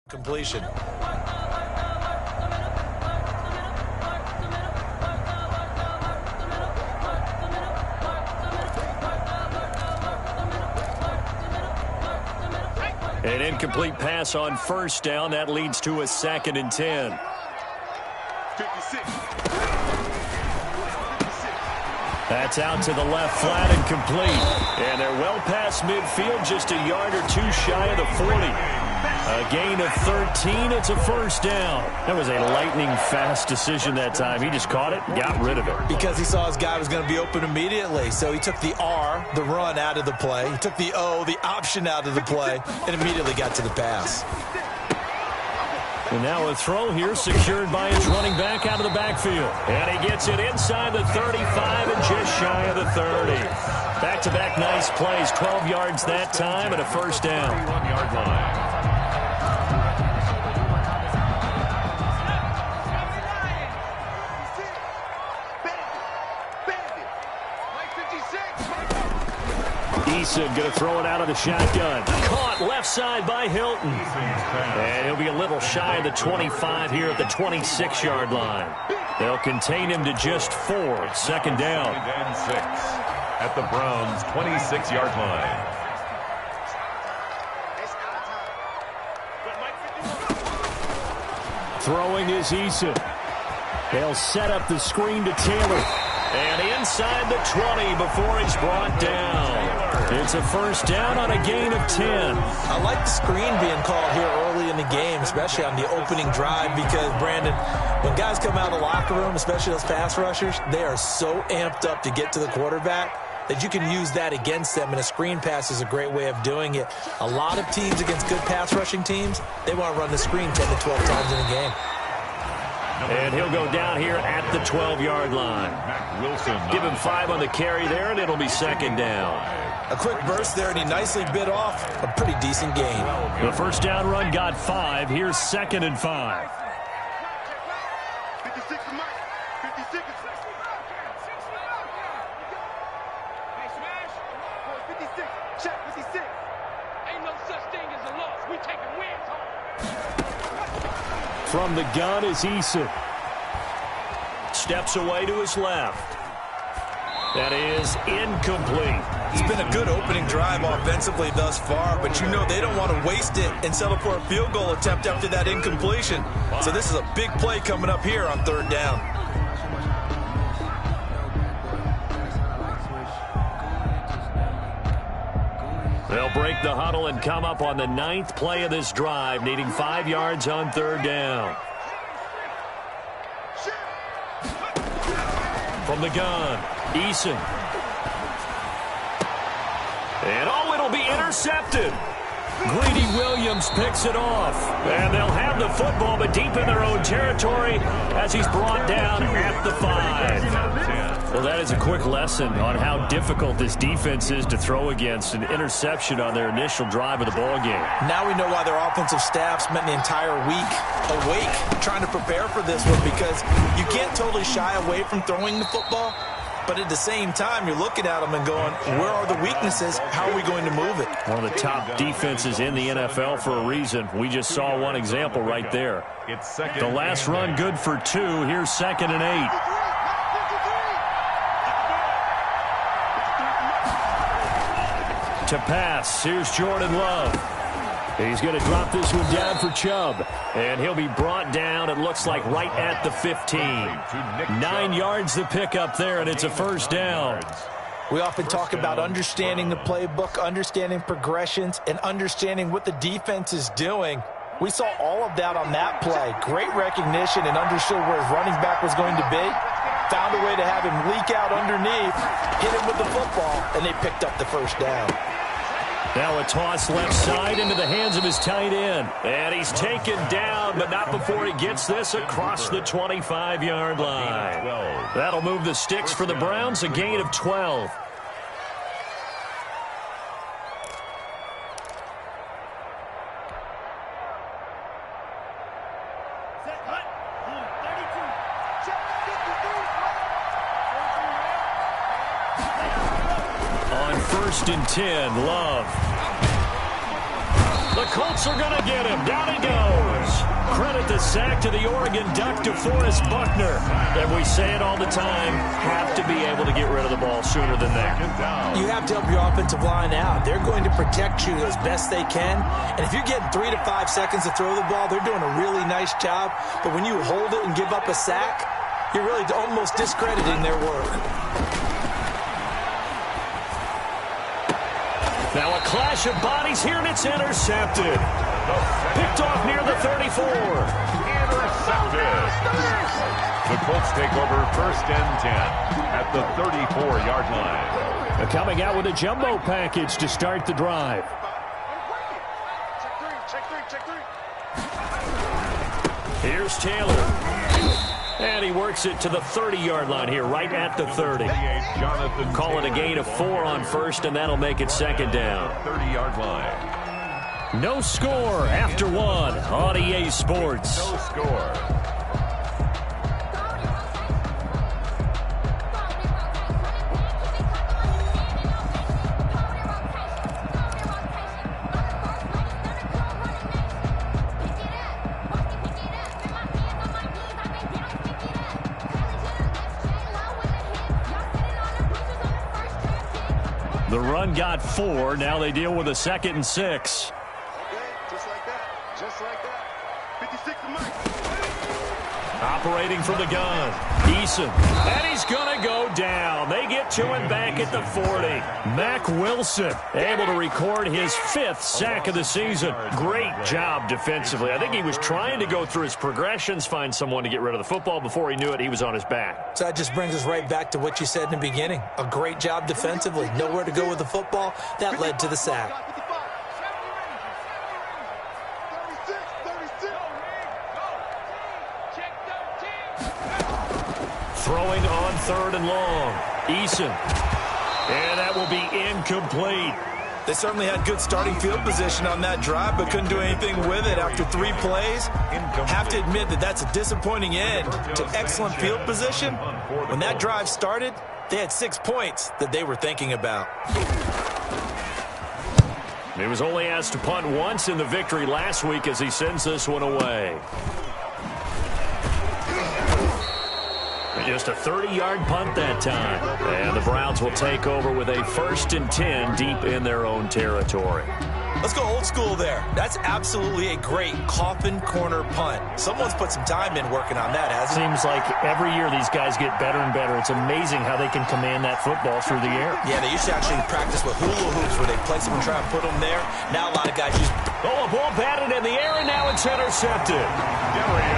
Completion. An incomplete pass on first down. That leads to a 2nd and 10. 56. That's out to the left, flat and complete. And they're well past midfield, just a yard or two shy of the 40. A gain of 13. It's a first down. That was a lightning-fast decision that time. He just caught it and got rid of it. Because he saw his guy was going to be open immediately. So he took the R, the run, out of the play. He took the O, the option, out of the play, and immediately got to the pass. And now a throw here secured by his running back out of the backfield. And he gets it inside the 35 and just shy of the 30. Back-to-back nice plays. 12 yards that time and a first down. 31-yard line. Eason going to throw it out of the shotgun. Caught left side by Hilton. And he'll be a little shy of the 25 here at the 26-yard line. They'll contain him to just 4. 2nd down. And 6 at the Browns' 26-yard line. Throwing is Eason. They'll set up the screen to Taylor. And inside the 20 before he's brought down. It's a first down on a gain of 10. I like the screen being called here early in the game, especially on the opening drive, because, Brandon, when guys come out of the locker room, especially those pass rushers, they are so amped up to get to the quarterback that you can use that against them, and a screen pass is a great way of doing it. A lot of teams against good pass rushing teams, they want to run the screen 10 to 12 times in a game. And he'll go down here at the 12-yard line. Give him 5 on the carry there, and it'll be 2nd down. A quick burst there, and he nicely bit off a pretty decent gain. The first down run got 5. Here's 2nd and 5. 56 to Mike. 56. Hey, Smash. 56. Check 56. Ain't no such thing as a loss. We taking wins home. From the gun is Eason. Steps away to his left. That is incomplete. It's been a good opening drive offensively thus far, but you know they don't want to waste it and settle for a field goal attempt after that incompletion. So this is a big play coming up here on 3rd down. They'll break the huddle and come up on the 9th play of this drive, needing 5 yards on 3rd down. From the gun, Eason. And oh, it'll be intercepted. Greedy Williams picks it off. And they'll have the football, but deep in their own territory as he's brought down at the 5. Well, that is a quick lesson on how difficult this defense is to throw against. An interception on their initial drive of the ball game. Now we know why their offensive staff spent the entire week awake trying to prepare for this one, because you can't totally shy away from throwing the football. But at the same time, you're looking at them and going, where are the weaknesses? How are we going to move it? One of the top defenses in the NFL for a reason. We just saw one example right there. The last run good for 2. Here's 2nd and 8. To pass, here's Jordan Love. He's going to drop this one down for Chubb. And he'll be brought down, it looks like, right at the 15. 9 yards to pick up there, and it's a first down. We often talk about understanding the playbook, understanding progressions, and understanding what the defense is doing. We saw all of that on that play. Great recognition and understood where his running back was going to be. Found a way to have him leak out underneath, hit him with the football, and they picked up the first down. Now a toss left side into the hands of his tight end. And he's taken down, but not before he gets this across the 25-yard line. That'll move the sticks for the Browns, a gain of 12. On 1st and 10, Love. The Colts are going to get him. Down he goes. Credit the sack to the Oregon Duck, DeForest Buckner. And we say it all the time, have to be able to get rid of the ball sooner than that. You have to help your offensive line out. They're going to protect you as best they can. And if you're getting 3 to 5 seconds to throw the ball, they're doing a really nice job. But when you hold it and give up a sack, you're really almost discrediting their work. Now a clash of bodies here, and it's intercepted. Picked off near the 34. Intercepted. The Colts take over 1st and 10 at the 34-yard line. They're coming out with a jumbo package to start the drive. Check three. Here's Taylor. And he works it to the 30-yard line here, right at the 30. Call it a gain of 4 on 1st, and that'll make it 2nd down. 30-yard line. No score after 1 on EA Sports. No score. The run got 4. Now they deal with a 2nd and 6. Just like that. 56 to Mike. Operating from the gun. Eason. And he's going to go down. They get to him back at the 40. Mack Wilson able to record his 5th sack of the season. Great job defensively. I think he was trying to go through his progressions, find someone to get rid of the football. Before he knew it, he was on his back. So that just brings us right back to what you said in the beginning. A great job defensively. Nowhere to go with the football. That led to the sack. Throwing on 3rd and long. Eason. And that will be incomplete. They certainly had good starting field position on that drive, but couldn't do anything with it after 3 plays. Have to admit that that's a disappointing end to excellent field position. When that drive started, they had 6 points that they were thinking about. He was only asked to punt once in the victory last week as he sends this one away. Just a 30-yard punt that time. And the Browns will take over with a 1st and 10 deep in their own territory. Let's go old school there. That's absolutely a great coffin corner punt. Someone's put some time in working on that, hasn't it? Seems like every year these guys get better and better. It's amazing how they can command that football through the air. Yeah, they used to actually practice with hula hoops where they place them and try and put them there. Now a lot of guys use... Oh, a ball batted in the air, and now it's intercepted.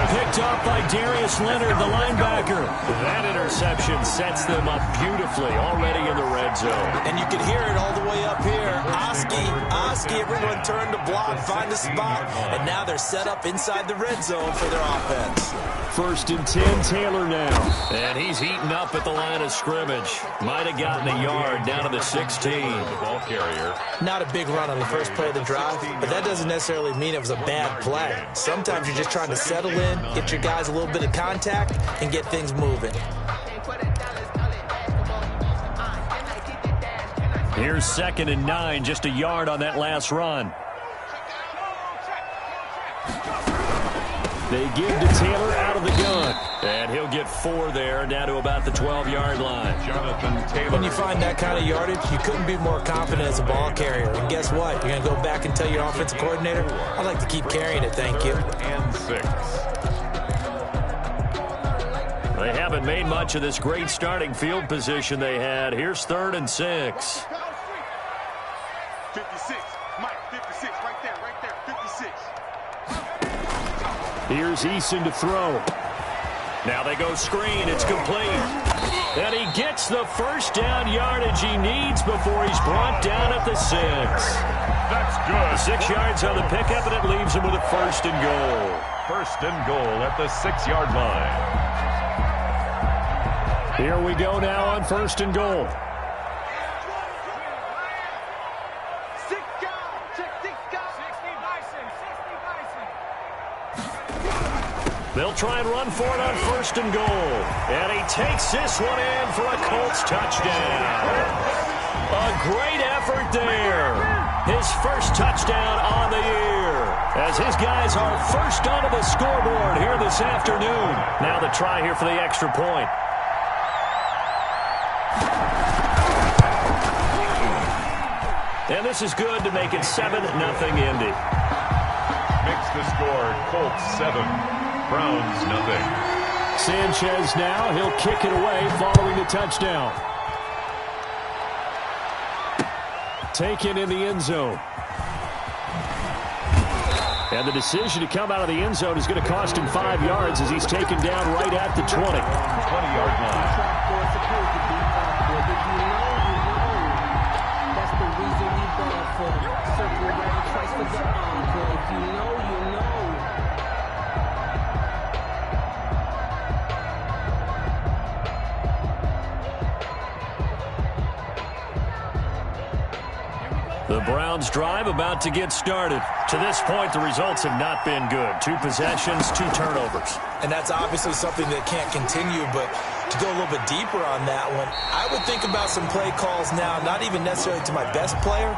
Picked up by Darius Leonard, the linebacker. That interception sets them up beautifully already in the red zone. And you can hear it all the way up here. Oski, everyone turned to block, find a spot, and now they're set up inside the red zone for their offense. 1st and 10, Taylor now. And he's heating up at the line of scrimmage. Might have gotten a yard down to the 16. The ball carrier. Not a big run on the first play of the drive, but that doesn't necessarily mean it was a bad play. Sometimes you're just trying to settle in, get your guys a little bit of contact, and get things moving. Here's 2nd and 9, just a yard on that last run. They give to Taylor out of the gun. And he'll get 4 there, down to about the 12-yard line. Jonathan Taylor. When you find that kind of yardage, you couldn't be more confident as a ball carrier. And guess what? You're going to go back and tell your offensive coordinator, I'd like to keep carrying it, thank you. 3rd and 6. They haven't made much of this great starting field position they had. Here's 3rd and 6. 56. Mike, 56. Right there. 56. Here's Eason to throw. Now they go screen. It's complete. And he gets the 1st down yardage he needs before he's brought down at the 6. That's good. 6 yards on the pickup, and it leaves him with a 1st and goal. 1st and goal at the 6-yard line. Here we go now on 1st and goal. They'll try and run for it on 1st and goal. And he takes this one in for a Colts touchdown. A great effort there. his first touchdown on the year, as his guys are first onto the scoreboard here this afternoon. Now the try here for the extra point. And this is good to make it 7-0 Indy. Makes the score Colts 7, Browns nothing. Sanchez now, he'll kick it away following the touchdown. Taken in the end zone. And the decision to come out of the end zone is going to cost him 5 yards as he's taken down right at the 20. 20-yard line. That's the reason we ball for. Circle around twice for the encore. If you know, you know. The Browns drive about to get started. To this point, the results have not been good. 2 possessions, 2 turnovers. And that's obviously something that can't continue, but to go a little bit deeper on that one, I would think about some play calls now, not even necessarily to my best player,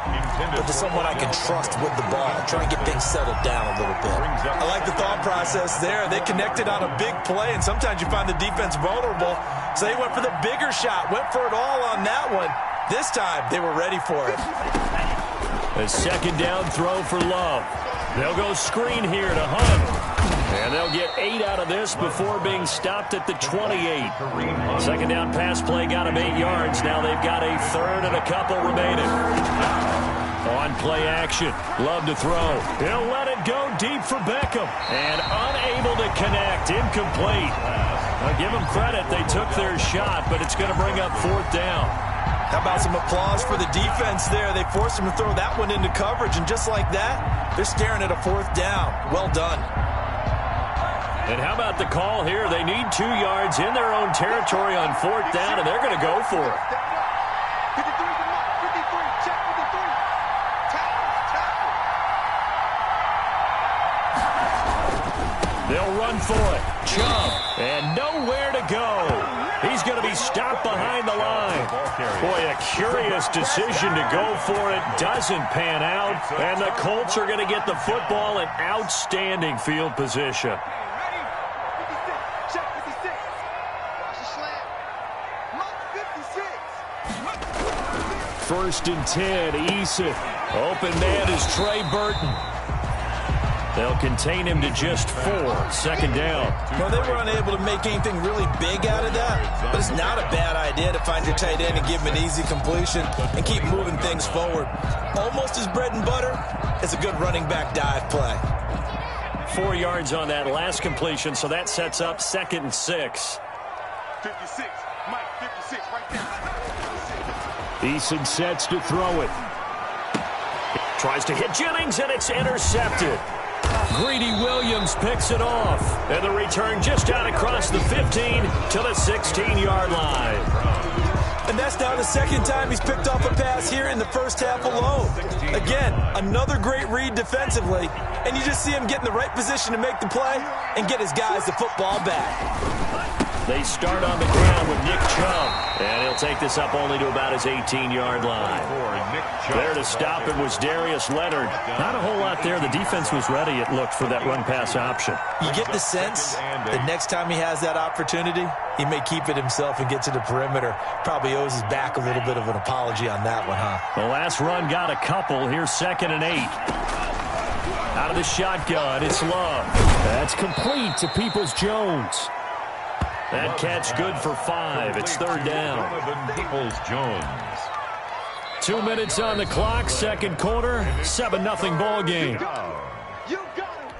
but to someone I can trust with the ball. Try and get things settled down a little bit. I like the thought process there. They connected on a big play, and sometimes you find the defense vulnerable, so they went for the bigger shot, went for it all on that one. This time, they were ready for it. A second down throw for Love. They'll go screen here to Hunt. And they'll get 8 out of this before being stopped at the 28. Second down pass play got him 8 yards. Now they've got a third and a couple remaining. On play action. Love to throw. He'll let it go deep for Beckham. And unable to connect. Incomplete. I'll give them credit. They took their shot, but it's going to bring up 4th down. How about some applause for the defense there? They forced him to throw that one into coverage, and just like that, they're staring at a 4th down. Well done. And how about the call here? They need 2 yards in their own territory on 4th down, and they're going to go for it. 53, check 53. They'll run for it. Chubb, and nowhere to go. He's going to be stopped behind the line. Boy, a curious decision to go for it. Doesn't pan out. And the Colts are going to get the football in outstanding field position. Ready? 56, check 56. Watch the slant. Look, 56. 1st and 10, Eason. Open man is Trey Burton. They'll contain him to just 4. Second down. Well, they were unable to make anything really big out of that, but it's not a bad idea to find your tight end and give him an easy completion and keep moving things forward. Almost as bread and butter, it's a good running back dive play. 4 yards on that last completion, so that sets up 2nd and 6. 56, Mike, 56, right there. Eason sets to throw it. Tries to hit Jennings, and it's intercepted. Greedy Williams picks it off. And the return just out across the 15 to the 16-yard line. And that's now the 2nd time he's picked off a pass here in the first half alone. Again, another great read defensively, and you just see him get in the right position to make the play and get his guys the football back. They start on the ground with Nick Chubb, and he'll take this up only to about his 18-yard line. There to stop it was Darius Leonard. Not a whole lot there. The defense was ready, it looked, for that run-pass option. You get the sense that next time he has that opportunity, he may keep it himself and get to the perimeter. Probably owes his back a little bit of an apology on that one, huh? The last run got a couple. Here's 2nd and 8. Out of the shotgun, it's Love. That's complete to Peoples-Jones. That catch good for 5. It's 3rd down. Peoples-Jones. 2 minutes on the clock, 2nd quarter, 7-0 ball game. You got him. You got him.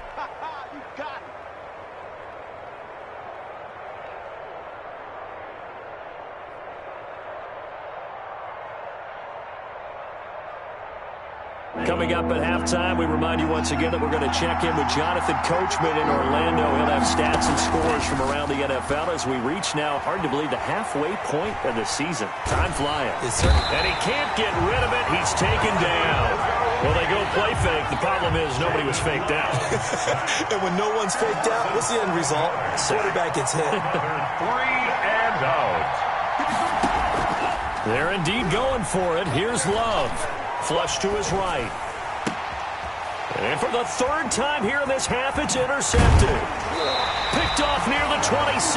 Coming up at halftime, we remind you once again that we're going to check in with Jonathan Coachman in Orlando. He'll have stats and scores from around the NFL as we reach now, hard to believe, the halfway point of the season. Time flying. And he can't get rid of it. He's taken down. Well, they go play fake. The problem is nobody was faked out. And when no one's faked out, what's the end result? Quarterback gets hit. 3 and out. They're indeed going for it. Here's Love. Flush to his right. And for the third time here in this half, it's intercepted. Picked off near the 26.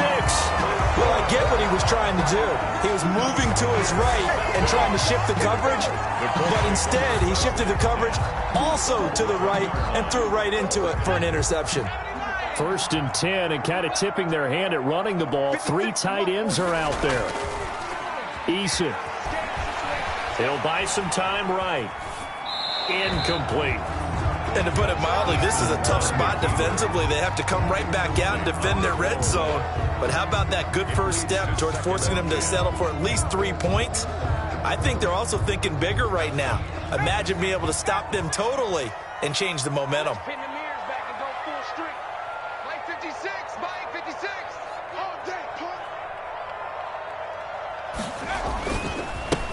Well, I get what he was trying to do. He was moving to his right and trying to shift the coverage, but instead he shifted the coverage also to the right and threw right into it for an interception. 1st and 10, and kind of tipping their hand at running the ball. 3 tight ends are out there. Eason. He'll buy some time right. Incomplete. And to put it mildly, this is a tough spot defensively. They have to come right back out and defend their red zone. But how about that good first step towards forcing them to settle for at least 3 points? I think they're also thinking bigger right now. Imagine being able to stop them totally and change the momentum. Pin the mirrors back and go full streak. Play 56, buy 56. All day, punt.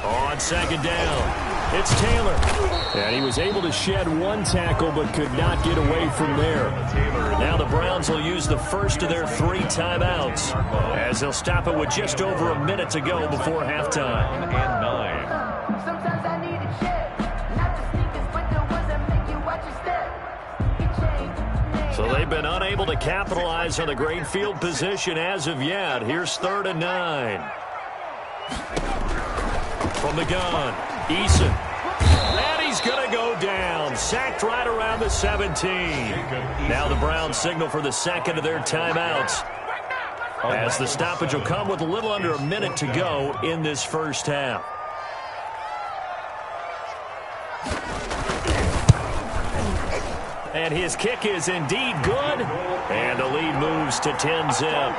On 2nd down, it's Taylor. And he was able to shed 1 tackle but could not get away from there. Now the Browns will use the first of their 3 timeouts as they'll stop it with just over a minute to go before halftime. And 9. Sometimes I need a check. Not the sneakers, but the ones that make you watch your step. So they've been unable to capitalize on the great field position as of yet. Here's 3rd and 9. From the gun, Eason. And he's going to go down. Sacked right around the 17. Now the Browns signal for the second of their timeouts, as the stoppage will come with a little under a minute to go in this first half. And his kick is indeed good. And the lead moves to 10-zip.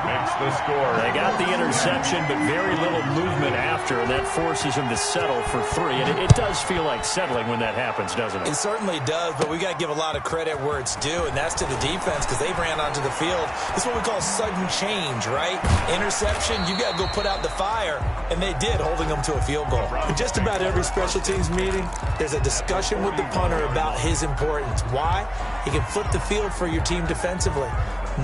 Makes the score. They got the interception, but very little movement after, and that forces him to settle for 3. And it does feel like settling when that happens, doesn't it? It certainly does, but we got to give a lot of credit where it's due, and that's to the defense because they ran onto the field. It's what we call sudden change, right? Interception, you got to go put out the fire, and they did, holding them to a field goal. In just about every special teams meeting, there's a discussion with the punter about his importance. Why? He can flip the field for your team defensively,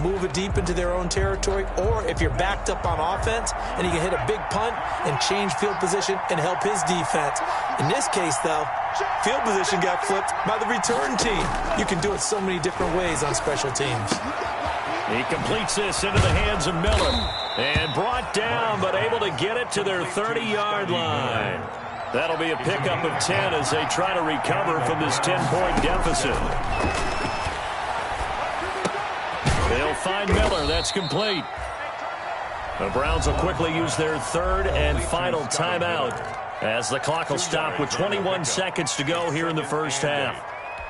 move it deep into their own territory, or if you're backed up on offense and he can hit a big punt and change field position and help his defense. In this case, though, field position got flipped by the return team. You can do it so many different ways on special teams. He completes this into the hands of Miller and brought down, but able to get it to their 30-yard line. That'll be a pickup of 10 as they try to recover from this 10-point deficit. They'll find Miller. That's complete. The Browns will quickly use their 3rd and final timeout as the clock will stop with 21 seconds to go here in the first half.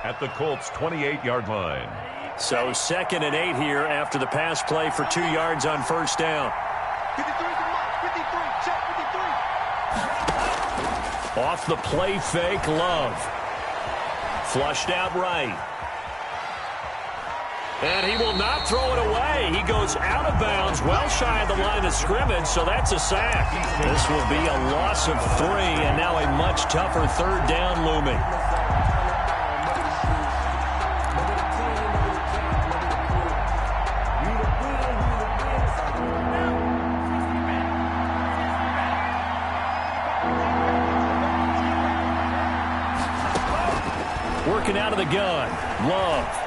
At the Colts' 28-yard line. So 2nd and 8 here after the pass play for 2 yards on first down. 53 is a mark. 53, check 53. Off the play fake, Love. Flushed out right. And he will not throw it away. He goes out of bounds, well shy of the line of scrimmage, so that's a sack. This will be a loss of 3, and now a much tougher 3rd down looming. Working out of the gun, Love.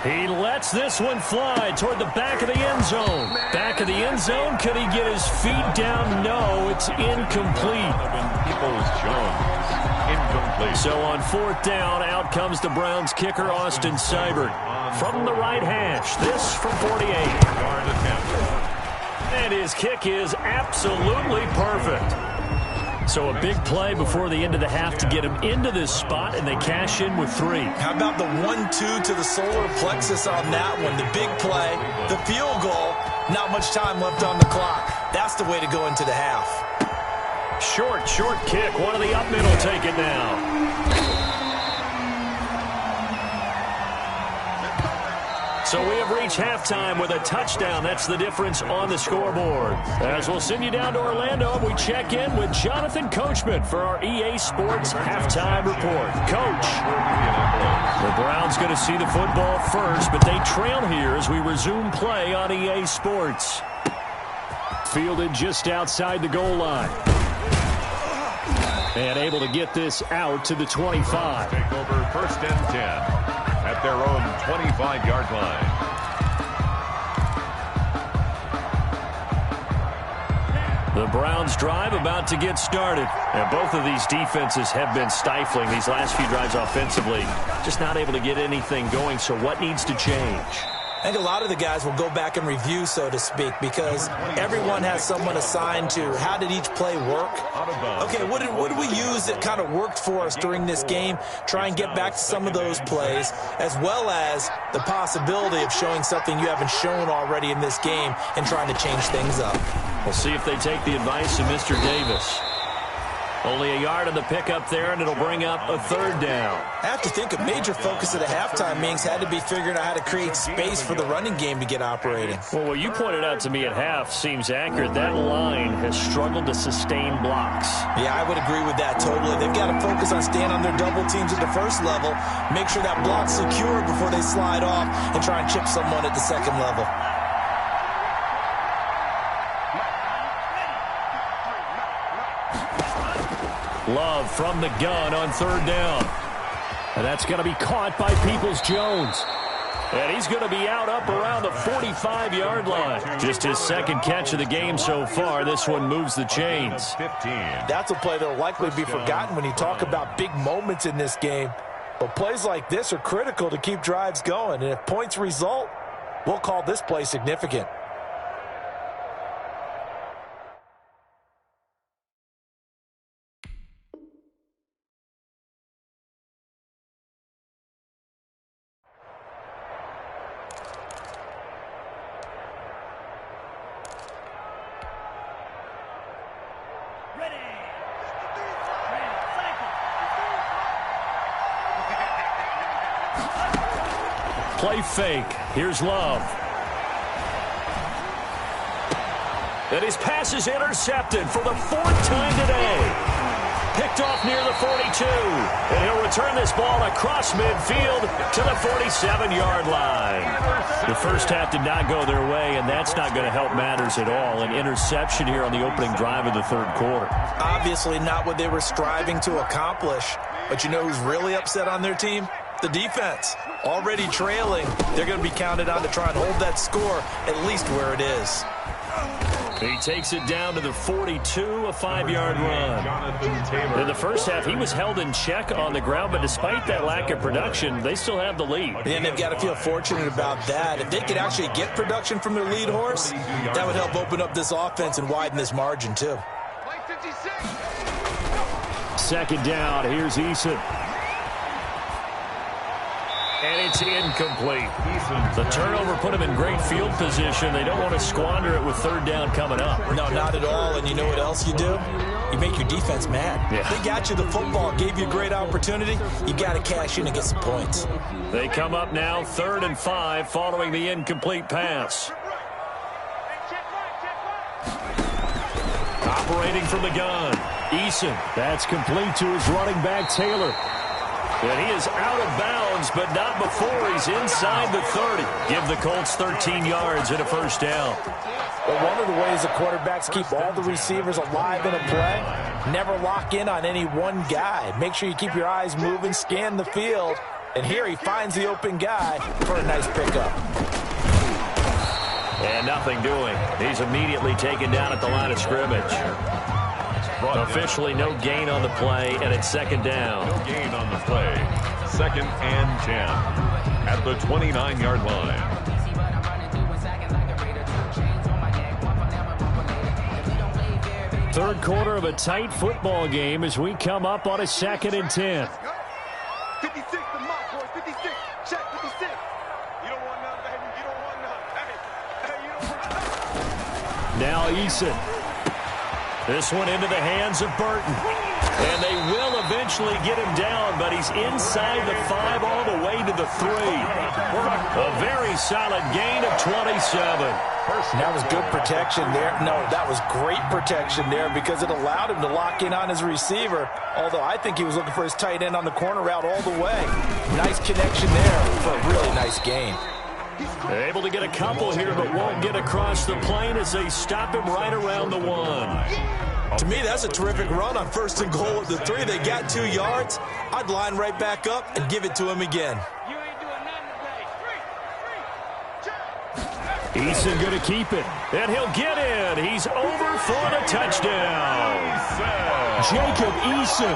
He lets this one fly toward the back of the end zone. Back of the end zone, could he get his feet down? No, it's incomplete. Incomplete. So on 4th down, out comes the Browns kicker, Austin Seibert. From the right hash, this from 48. And his kick is absolutely perfect. So a big play before the end of the half to get him into this spot, and they cash in with 3. How about the 1-2 to the solar plexus on that one? The big play, the field goal, not much time left on the clock. That's the way to go into the half. Short kick. One of the up middle take it now. So we have reached halftime with a touchdown. That's the difference on the scoreboard. As we'll send you down to Orlando, we check in with Jonathan Coachman for our EA Sports Halftime Report. Coach, the Browns going to see the football first, but they trail here as we resume play on EA Sports. Fielded just outside the goal line. And able to get this out to the 25. Take over first and 10 at their own 25-yard line. The Browns drive about to get started. And both of these defenses have been stifling these last few drives offensively. Just not able to get anything going, so what needs to change? I think a lot of the guys will go back and review, so to speak, because everyone has someone assigned to how did each play work. Okay, what did we use that kind of worked for us during this game? Try and get back to some of those plays, as well as the possibility of showing something you haven't shown already in this game and trying to change things up. We'll see if they take the advice of Mr. Davis. Only a yard on the pickup there, and it'll bring up a third down. I have to think a major focus of the halftime meetings had to be figuring out how to create space for the running game to get operating. Well, what you pointed out to me at half seems accurate. That line has struggled to sustain blocks. Yeah, I would agree with that totally. They've got to focus on staying on their double teams at the first level, make sure that block's secure before they slide off, and try and chip someone at the second level. Love from the gun on third down. And that's going to be caught by Peoples-Jones. And he's going to be out up around the 45-yard line. Just his second catch of the game so far. This one moves the chains. That's a play that will likely be forgotten when you talk about big moments in this game. But plays like this are critical to keep drives going. And if points result, we'll call this play significant. Play fake. Here's Love. And his pass is intercepted for the fourth time today. Picked off near the 42. And he'll return this ball across midfield to the 47-yard line. The first half did not go their way, and that's not going to help matters at all. An interception here on the opening drive of the third quarter. Obviously not what they were striving to accomplish. But you know who's really upset on their team? The defense. Already trailing, they're going to be counted on to try and hold that score at least where it is. He takes it down to the 42, a 5-yard run. In the first half, he was held in check on the ground, but despite that lack of production, they still have the lead. And they've got to feel fortunate about that. If they could actually get production from their lead horse, that would help open up this offense and widen this margin too. Second down, here's Eason. And it's incomplete. The turnover put him in great field position. They don't want to squander it with third down coming up. No, not at all. And you know what else you do? You make your defense mad. Yeah. They got you the football, gave you a great opportunity. You got to cash in and get some points. They come up now 3rd and 5 following the incomplete pass. Operating from the gun. Eason. That's complete to his running back, Taylor. And he is out of bounds, but not before he's inside the 30. Give the Colts 13 yards and a first down. But one of the ways the quarterbacks keep all the receivers alive in a play, never lock in on any one guy. Make sure you keep your eyes moving, scan the field. And here he finds the open guy for a nice pickup. And nothing doing. He's immediately taken down at the line of scrimmage. Officially no gain on the play, and it's second down. No gain on the play. 2nd and 10 at the 29-yard line. Third quarter of a tight football game as we come up on a 2nd and 10. 56 the mark, boys. 56. Check 56. You don't want none, baby. You don't want none. Hey, you don't want none. Now Eason. This one into the hands of Burton. And they will eventually get him down, but he's inside the 5 all the way to the 3. A very solid gain of 27. That was good protection there. No, that was great protection there because it allowed him to lock in on his receiver, although I think he was looking for his tight end on the corner route all the way. Nice connection there for a really nice gain. They're able to get a couple here, but won't get across the plane as they stop him right around the 1. To me, that's a terrific run on 1st and goal at the 3. They got 2 yards. I'd line right back up and give it to him again. Eason going to keep it, and he'll get in. He's over for the touchdown. Jacob Eason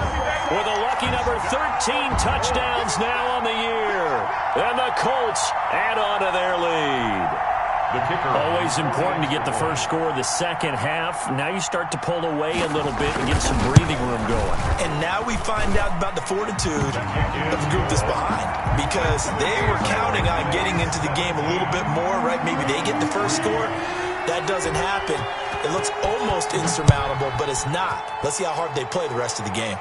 with a lucky number 13 touchdowns now on the year. And the Colts add on to their lead. Always important to get the first score of the second half. Now you start to pull away a little bit and get some breathing room going. And now we find out about the fortitude of the group that's behind, because they were counting on getting into the game a little bit more, right? Maybe they get the first score. That doesn't happen. It looks almost insurmountable, but it's not. Let's see how hard they play the rest of the game.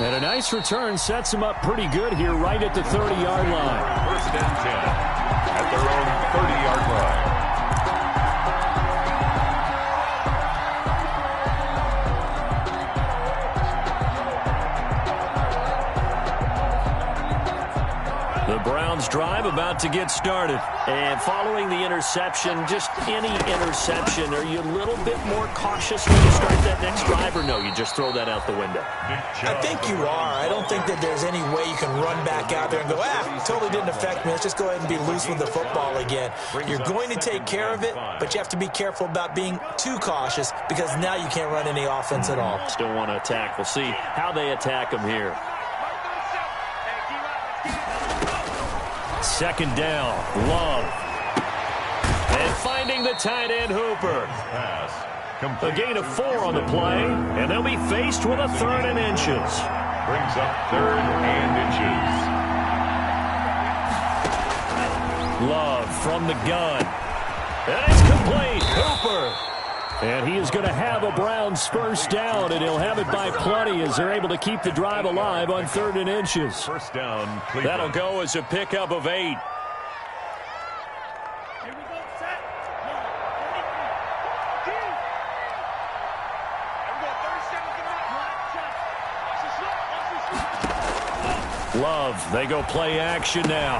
And a nice return sets him up pretty good here right at the 30-yard line. 1st and 10 at their own 30-yard line. The Browns drive about to get started. And following the interception, just any interception, are you a little bit more cautious when you start that next drive, or no, you just throw that out the window? I think you are. I don't think that there's any way you can run back out there and go, totally didn't affect me. Let's just go ahead and be loose with the football again. You're going to take care of it, but you have to be careful about being too cautious, because now you can't run any offense at all. Still want to attack. We'll see how they attack them here. 2nd down, Love. And finding the tight end, Hooper. A gain of 4 on the play, and they'll be faced with a 3rd and inches. Brings up 3rd and inches. Love from the gun. And it's complete. Hooper. And he is going to have a Browns first down, and he'll have it by plenty as they're able to keep the drive alive on 3rd and inches. First down, Cleveland. That'll go as a pickup of 8. Love, they go play action now.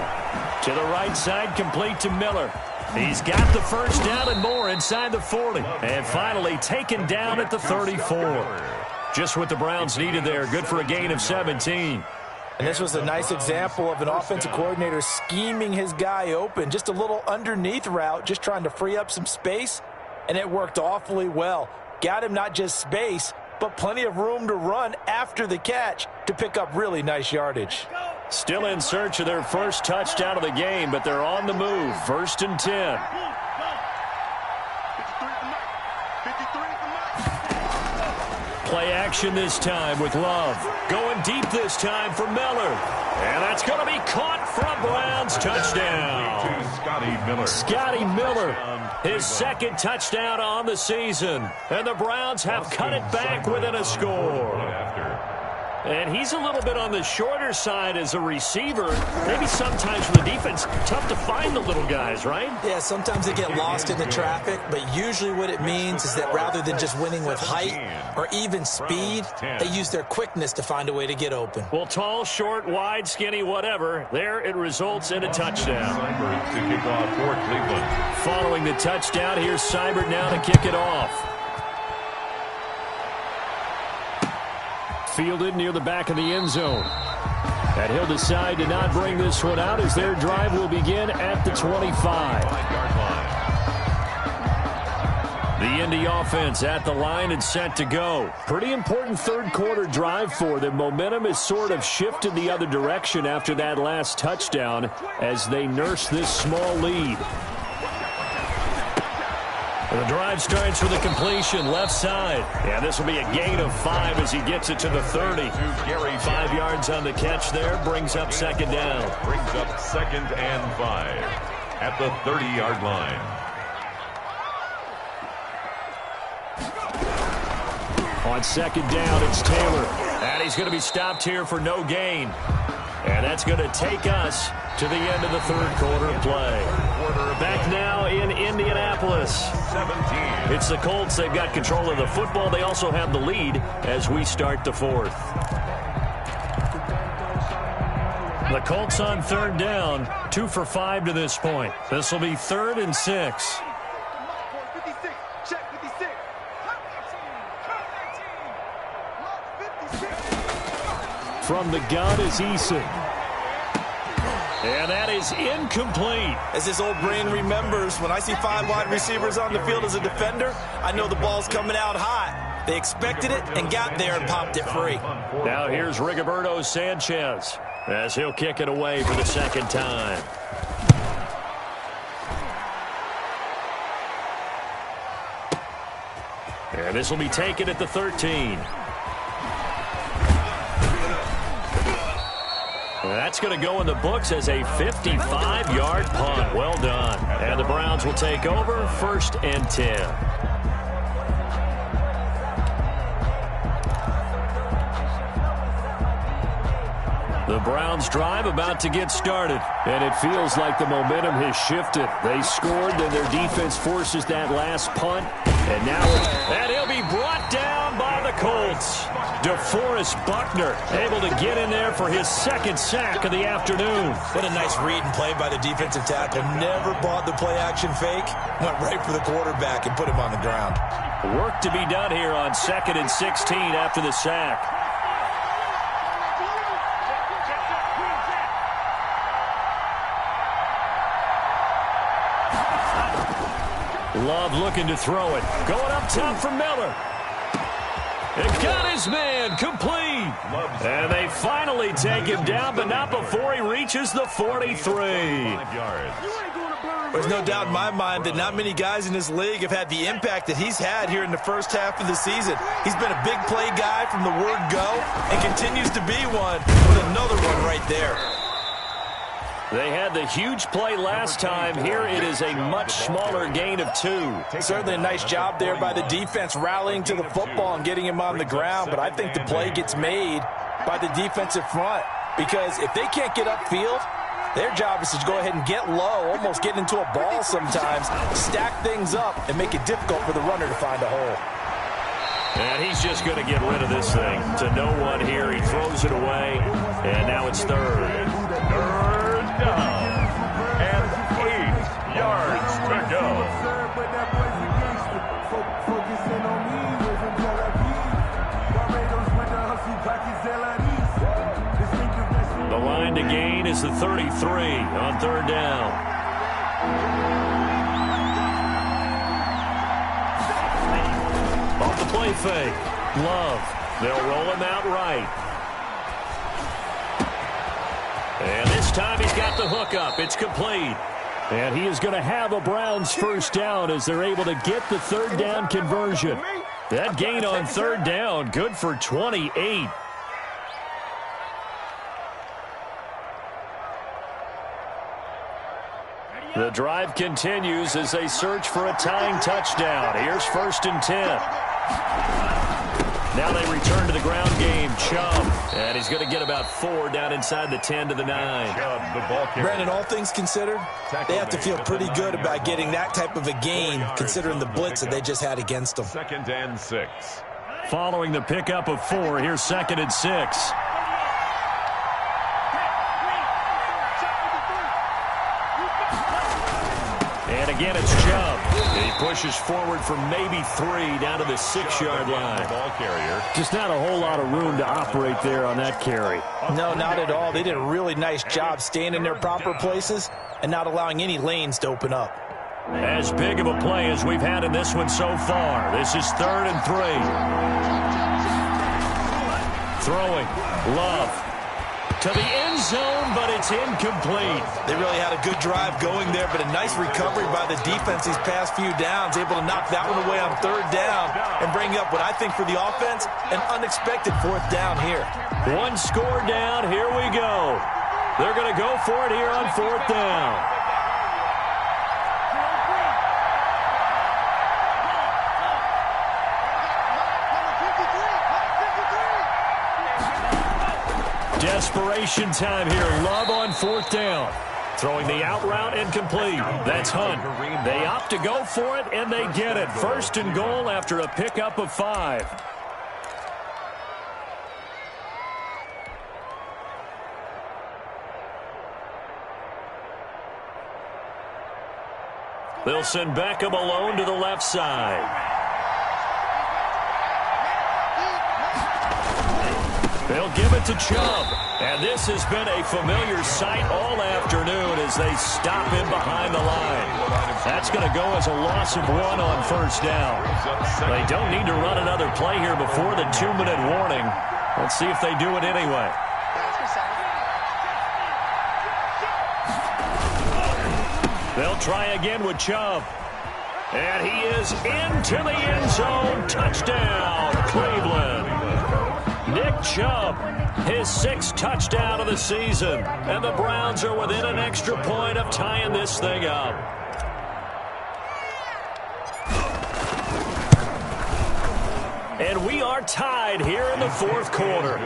To the right side, complete to Miller. He's got the first down and more inside the 40. And finally taken down at the 34. Just what the Browns needed there. Good for a gain of 17. And this was a nice example of an offensive coordinator scheming his guy open. Just a little underneath route, just trying to free up some space. And it worked awfully well. Got him not just space, but plenty of room to run after the catch to pick up really nice yardage. Still in search of their first touchdown of the game, but they're on the move. 1st and 10. Play action this time with Love. Going deep this time for Miller. And that's going to be caught for a Browns touchdown. Scotty Miller, his 2nd touchdown on the season. And the Browns have cut it back within a score. And he's a little bit on the shorter side as a receiver. Maybe sometimes for the defense, tough to find the little guys, right? Yeah, sometimes they get lost in the traffic, but usually what it means is that rather than just winning with height or even speed, they use their quickness to find a way to get open. Well, tall, short, wide, skinny, whatever, there it results in a touchdown. To kick off for Cleveland. Following the touchdown, here's Seibert now to kick it off. Fielded near the back of the end zone. And he'll decide to not bring this one out as their drive will begin at the 25. The Indy offense at the line and set to go. Pretty important 3rd quarter drive for them. Momentum has sort of shifted the other direction after that last touchdown as they nurse this small lead. The drive starts with a completion left side. And this will be a gain of 5 as he gets it to the 30. 5 yards on the catch there. Brings up 2nd down. Brings up 2nd and 5 at the 30-yard line. On 2nd down, it's Taylor. And he's going to be stopped here for no gain. And that's going to take us to the end of the 3rd quarter of play. Back now in Indianapolis. 17. It's the Colts. They've got control of the football. They also have the lead as we start the 4th. The Colts on third down, 2 for 5 to this point. This will be 3rd and 6. From the gun is Eason. And that is incomplete. As his old brain remembers, when I see 5 wide receivers on the field as a defender, I know the ball's coming out hot. They expected it and got there and popped it free. Now here's Rigoberto Sanchez as he'll kick it away for the 2nd time. And this will be taken at the 13. That's going to go in the books as a 55-yard punt. Well done. And the Browns will take over 1st and 10. The Browns drive about to get started. And it feels like the momentum has shifted. They scored, then their defense forces that last punt. And now he'll be brought down by the Colts. DeForest Buckner able to get in there for his 2nd sack of the afternoon. What a nice read and play by the defensive tackle. Never bought the play-action fake. Went right for the quarterback and put him on the ground. Work to be done here on 2nd and 16 after the sack. Love looking to throw it. Going up top for Miller. It got his man complete. And they finally take him down, but not before he reaches the 43. There's no doubt in my mind that not many guys in this league have had the impact that he's had here in the first half of the season. He's been a big play guy from the word go and continues to be one with another one right there. They had the huge play last time. Here it is a much smaller gain of 2. Certainly a nice job there by the defense rallying to the football and getting him on the ground, but I think the play gets made by the defensive front because if they can't get upfield, their job is to go ahead and get low, almost get into a ball sometimes, stack things up, and make it difficult for the runner to find a hole. And he's just going to get rid of this thing to no one here. He throws it away, and now it's 3rd. 3rd down. And 8 yards to go. The line to gain is the 33 on 3rd down. Off the play fake. Love. They'll roll him out right. And this time he's got the hook up. It's complete. And he is going to have a Browns 1st down as they're able to get the 3rd down conversion. That gain on 3rd down, good for 28. The drive continues as they search for a tying touchdown. Here's 1st and 10. Now they return to the ground game. Chubb. And he's going to get about 4 down inside the 10 to the 9. Brandon, all things considered, they have to feel pretty good about getting that type of a gain considering the blitz that they just had against them. 2nd and 6. Following the pickup of 4, here's 2nd and 6. And again, it's Chubb. He pushes forward for maybe 3 down to the 6-yard line. Ball carrier. Just not a whole lot of room to operate there on that carry. No, not at all. They did a really nice job staying in their proper places and not allowing any lanes to open up. As big of a play as we've had in this one so far. This is 3rd and 3. Throwing. Love. To the end zone, but it's incomplete. They really had a good drive going there, but a nice recovery by the defense these past few downs, able to knock that one away on 3rd down and bring up what I think for the offense, an unexpected 4th down here. 1 score down, here we go. They're going to go for it here on 4th down. Desperation time here. Love on 4th down. Throwing the out route incomplete. That's Hunt. They opt to go for it, and they get it. 1st and goal after a pickup of 5. They'll send Beckham alone to the left side. They'll give it to Chubb. And this has been a familiar sight all afternoon as they stop him behind the line. That's going to go as a loss of 1 on first down. They don't need to run another play here before the 2-minute warning. Let's see if they do it anyway. They'll try again with Chubb. And he is into the end zone. Touchdown, Cleveland. Nick Chubb, his 6th touchdown of the season. And the Browns are within an extra point of tying this thing up. And we are tied here in the 4th quarter.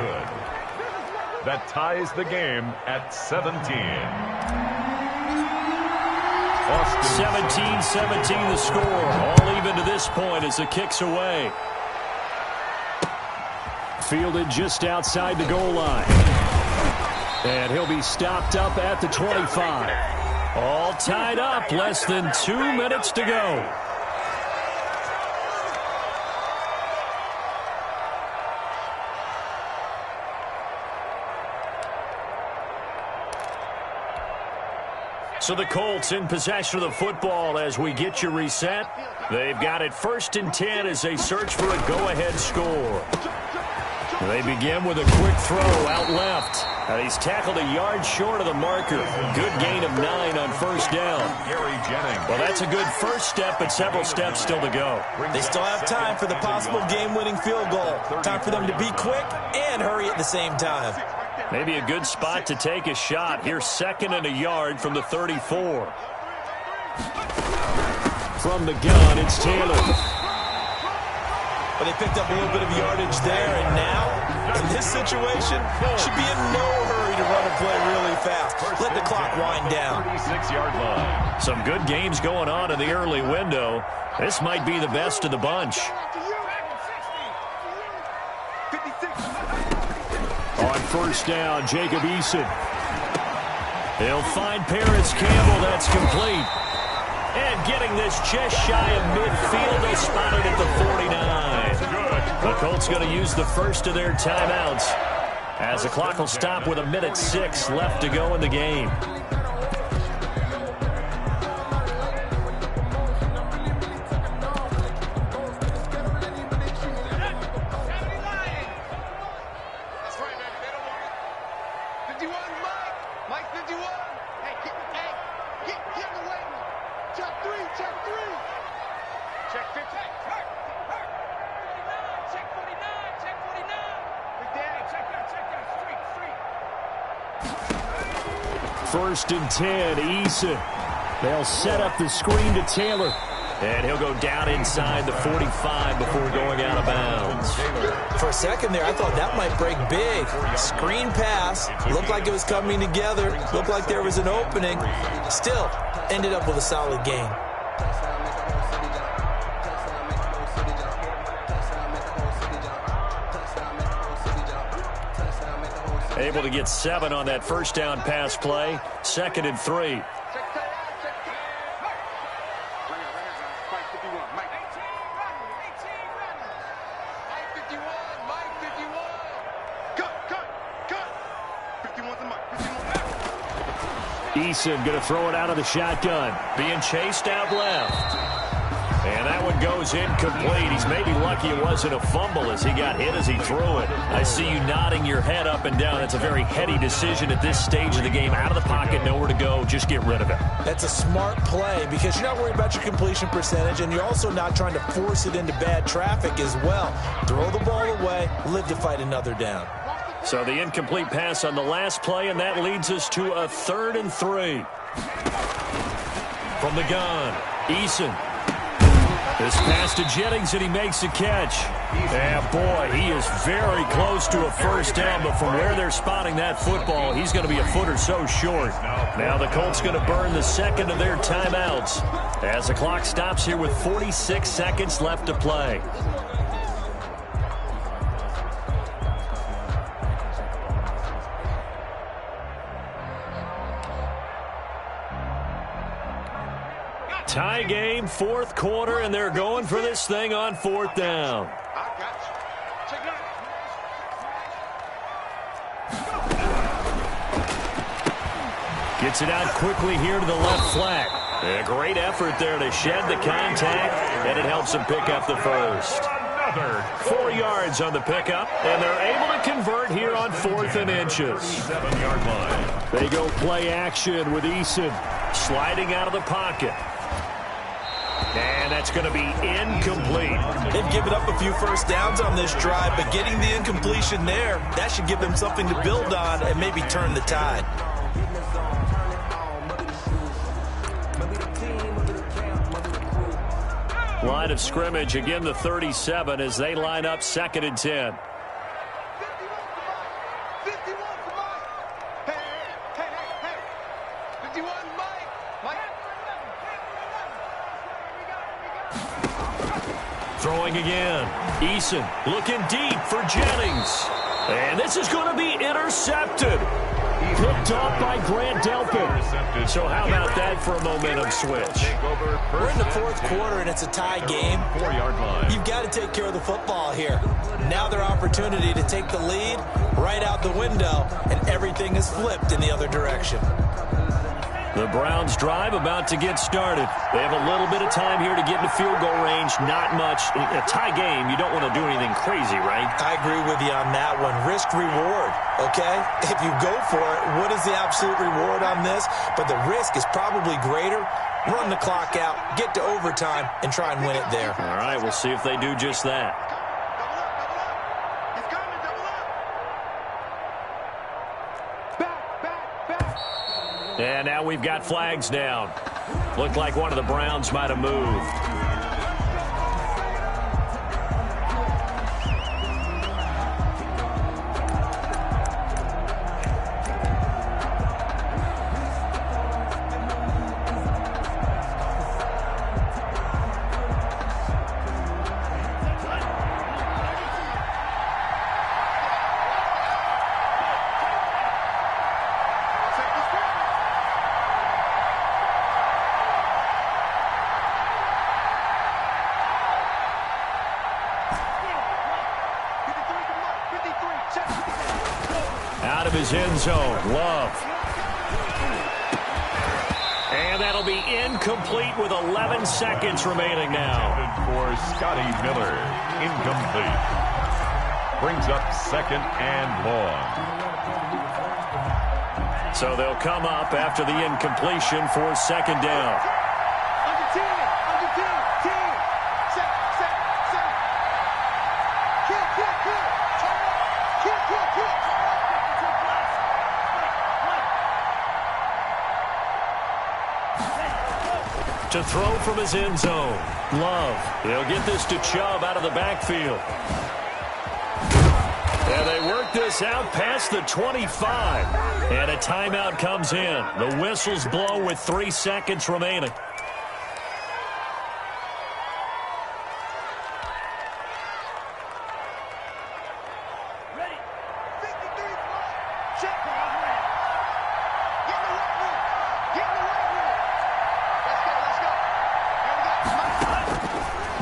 That ties the game at 17. 17-17 the score. All even to this point as the kick's away. Fielded just outside the goal line. And he'll be stopped up at the 25. All tied up. Less than 2 minutes to go. So the Colts in possession of the football as we get you reset. They've got it 1st and 10 as they search for a go-ahead score. They begin with a quick throw out left. And he's tackled a yard short of the marker. Good gain of 9 on first down. Well, that's a good first step, but several steps still to go. They still have time for the possible game-winning field goal. Time for them to be quick and hurry at the same time. Maybe a good spot to take a shot. Here's 2nd and a yard from the 34. From the gun, it's Taylor. But they picked up a little bit of yardage there, and now, in this situation, should be in no hurry to run a play really fast. Let the clock wind down. 36-yard line. Some good games going on in the early window. This might be the best of the bunch. On first down, Jacob Eason. He'll find Paris Campbell. That's complete. And getting this just shy of midfield, they spotted at the 49. The Colts going to use the first of their timeouts as the clock will stop with 1:06 left to go in the game. First and 10, Eason. They'll set up the screen to Taylor. And he'll go down inside the 45 before going out of bounds. For a second there, I thought that might break big. Screen pass. Looked like it was coming together. Looked like there was an opening. Still, ended up with a solid gain. Able to get 7 on that first down pass play. 2nd and 3. Eason going to throw it out of the shotgun. Being chased out left. And that one goes incomplete. He's maybe lucky it wasn't a fumble as he got hit as he threw it. I see you nodding your head up and down. It's a very heady decision at this stage of the game. Out of the pocket, nowhere to go. Just get rid of it. That's a smart play because you're not worried about your completion percentage, and you're also not trying to force it into bad traffic as well. Throw the ball away, live to fight another down. So the incomplete pass on the last play, and that leads us to a 3rd and 3. From the gun, Eason. This pass to Jennings, and he makes a catch. Yeah, boy, he is very close to a first down, but from where they're spotting that football, he's going to be a foot or so short. Now the Colts going to burn the 2nd of their timeouts as the clock stops here with 46 seconds left to play. Tie game, fourth quarter, and they're going for this thing on fourth down. I got you. Check it out. Gets it out quickly here to the left flat. A great effort there to shed the contact, and it helps him pick up the first. 4 yards on the pickup, and they're able to convert here on 4th and inches. 7-yard line. They go play action with Eason sliding out of the pocket. And that's going to be incomplete. They've given up a few first downs on this drive, but getting the incompletion there, that should give them something to build on and maybe turn the tide. Line of scrimmage, again the 37 as they line up 2nd and 10. 51 for Mike. Hey. 51 Mike. Throwing again. Eason looking deep for Jennings. And this is going to be intercepted. Picked off by Grant Delpit. So how about that for a momentum switch? We're in the fourth quarter, and it's a tie game. 4-yard line. You've got to take care of the football here. Now their opportunity to take the lead right out the window, and everything is flipped in the other direction. The Browns drive about to get started. They have a little bit of time here to get into field goal range. Not much. A tie game, you don't want to do anything crazy, right? I agree with you on that one. Risk reward, okay? If you go for it, what is the absolute reward on this? But the risk is probably greater. Run the clock out, get to overtime, and try and win it there. All right, we'll see if they do just that. Double up. He's coming, double up. Back. And now we've got flags down. Looked like one of the Browns might have moved. Out of his end zone, Love. And that'll be incomplete with 11 seconds remaining now. For Scotty Miller. Incomplete. Brings up 2nd and long. So they'll come up after the incompletion for 2nd down. Under 10. Set. Kill. To throw from his end zone. Love. They'll get this to Chubb out of the backfield. And they work this out past the 25. And a timeout comes in. The whistles blow with 3 seconds remaining.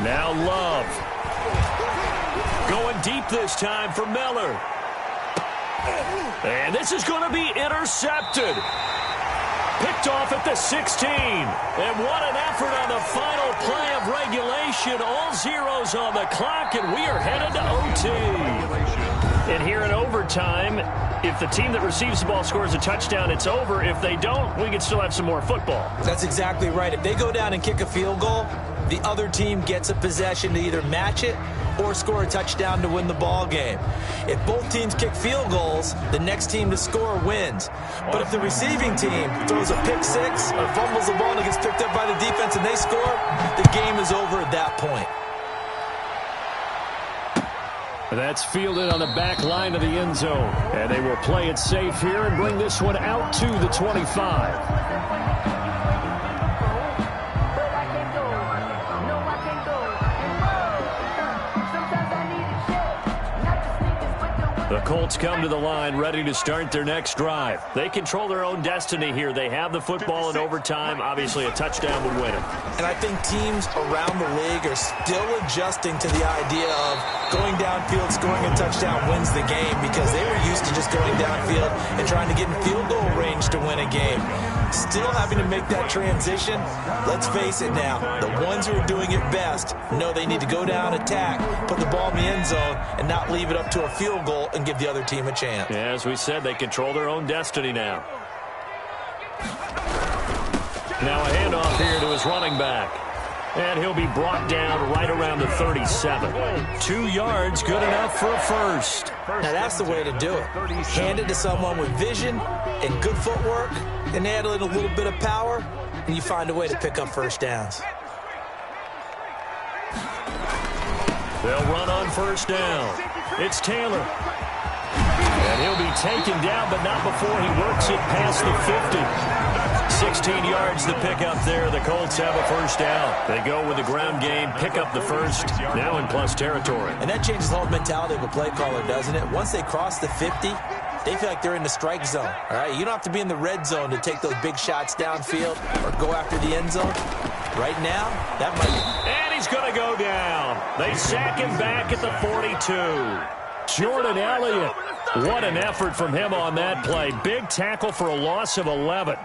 Now Love. Going deep this time for Miller. And this is going to be intercepted. Picked off at the 16. And what an effort on the final play of regulation. All zeros on the clock, and we are headed to OT. And here in overtime, if the team that receives the ball scores a touchdown, it's over. If they don't, we can still have some more football. That's exactly right. If they go down and kick a field goal, the other team gets a possession to either match it or score a touchdown to win the ball game. If both teams kick field goals, the next team to score wins. But if the receiving team throws a pick six or fumbles the ball and it gets picked up by the defense and they score, the game is over at that point. That's fielded on the back line of the end zone. And they will play it safe here and bring this one out to the 25. The Colts come to the line ready to start their next drive. They control their own destiny here. They have the football in overtime. Obviously, a touchdown would win it. And I think teams around the league are still adjusting to the idea of going downfield, scoring a touchdown wins the game, because they were used to just going downfield and trying to get in field goal range to win a game. Still having to make that transition. Let's face it now, the ones who are doing it best know they need to go down, attack, put the ball in the end zone, and not leave it up to a field goal and give the other team a chance. Yeah, as we said, they control their own destiny now. Now a handoff here to his running back. And he'll be brought down right around the 37. 2 yards, good enough for a first. Now that's the way to do it. Hand it to someone with vision and good footwork, and add in a little bit of power, and you find a way to pick up first downs. They'll run on first down. It's Taylor. And he'll be taken down, but not before he works it past the 50. 16 yards to pick up there. The Colts have a first down. They go with the ground game, pick up the first, now in plus territory. And that changes the whole mentality of a play caller, doesn't it? Once they cross the 50, they feel like they're in the strike zone. All right, you don't have to be in the red zone to take those big shots downfield or go after the end zone. Right now, that might be. And he's going to go down. They sack him back at the 42. Jordan Elliott. What an effort from him on that play. Big tackle for a loss of 11.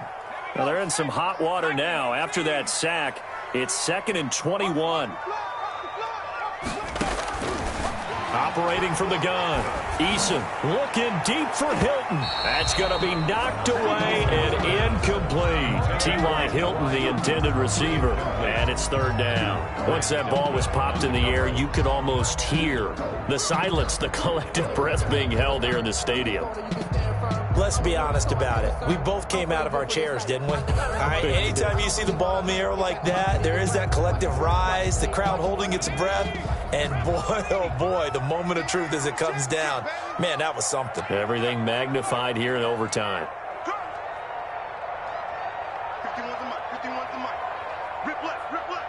Well, they're in some hot water now. After that sack, it's 2nd and 21. Operating from the gun. Eason looking deep for Hilton. That's going to be knocked away and incomplete. T.Y. Hilton, the intended receiver. And it's 3rd down. Once that ball was popped in the air, you could almost hear the silence, the collective breath being held here in the stadium. Let's be honest about it. We both came out of our chairs, didn't we? All right, anytime you see the ball in the air like that, there is that collective rise, the crowd holding its breath, and boy, oh boy, the moment of truth as it comes down. Man, that was something. Everything magnified here in overtime. 51's the mic. 51's the mic. Rip left, rip left.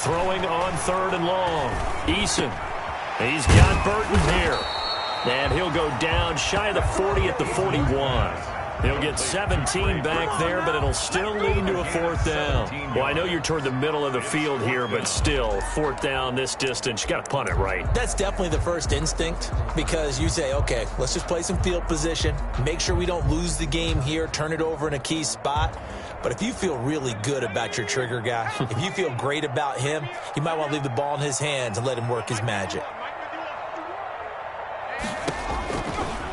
Throwing on 3rd and long. Eason. He's got Burton here. And he'll go down shy of the 40 at the 41. He'll get 17 back there, but it'll still lead to a 4th down. Well, I know you're toward the middle of the field here, but still, 4th down this distance, you got to punt it right. That's definitely the first instinct, because you say, okay, let's just play some field position, make sure we don't lose the game here, turn it over in a key spot. But if you feel really good about your trigger guy, if you feel great about him, you might want to leave the ball in his hands and let him work his magic.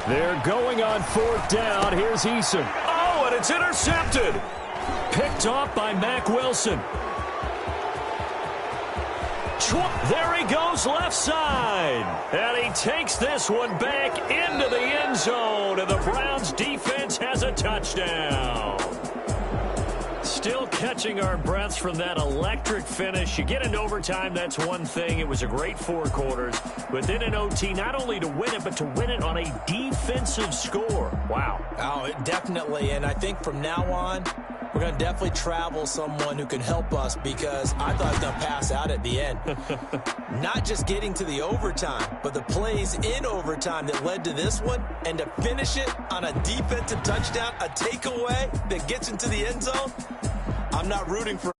They're going on 4th down. Here's Eason. Oh, and it's intercepted. Picked off by Mack Wilson. There he goes left side. And he takes this one back into the end zone. And the Browns defense has a touchdown. Still catching our breaths from that electric finish. You get into overtime, that's one thing. It was a great 4 quarters. But then in OT, not only to win it, but to win it on a defensive score. Wow. Oh, definitely. And I think from now on, we're going to definitely travel someone who can help us, because I thought I was going to pass out at the end. Not just getting to the overtime, but the plays in overtime that led to this one, and to finish it on a defensive touchdown, a takeaway that gets into the end zone. I'm not rooting for